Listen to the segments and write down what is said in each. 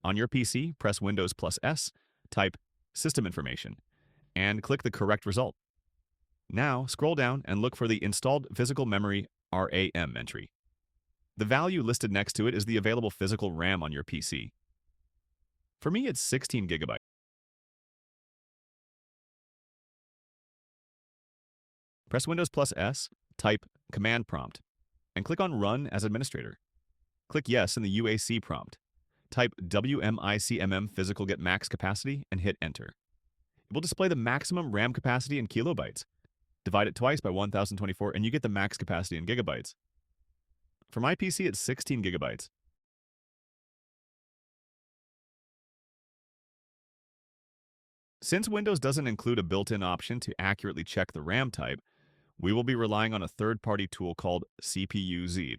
On your PC, press Windows plus S, type System Information, and click the correct result. Now, scroll down and look for the Installed Physical Memory RAM entry. The value listed next to it is the available physical RAM on your PC. For me, it's 16 gigabytes. Press Windows plus S, type Command Prompt, and click on Run as Administrator. Click Yes in the UAC prompt. Type wmic physical get max capacity and hit Enter. It will display the maximum RAM capacity in kilobytes. Divide it twice by 1024 and you get the max capacity in gigabytes. For my PC, it's 16 gigabytes. Since Windows doesn't include a built-in option to accurately check the RAM type, we will be relying on a third-party tool called CPU-Z.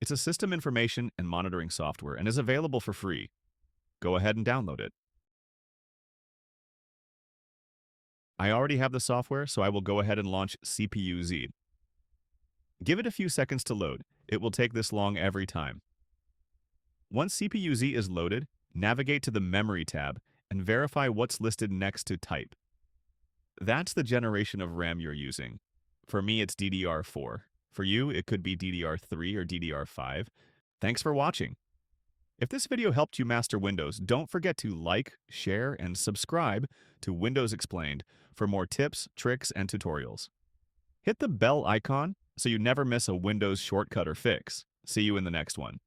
It's a system information and monitoring software and is available for free. Go ahead and download it. I already have the software, so I will go ahead and launch CPU-Z. Give it a few seconds to load. It will take this long every time. Once CPU-Z is loaded, navigate to the Memory tab and verify what's listed next to Type. That's the generation of RAM you're using. For me, it's DDR4. For you, it could be DDR3 or DDR5. Thanks for watching. If this video helped you master Windows, don't forget to like, share, and subscribe to Windows Explained for more tips, tricks, and tutorials. Hit the bell icon so you never miss a Windows shortcut or fix. See you in the next one.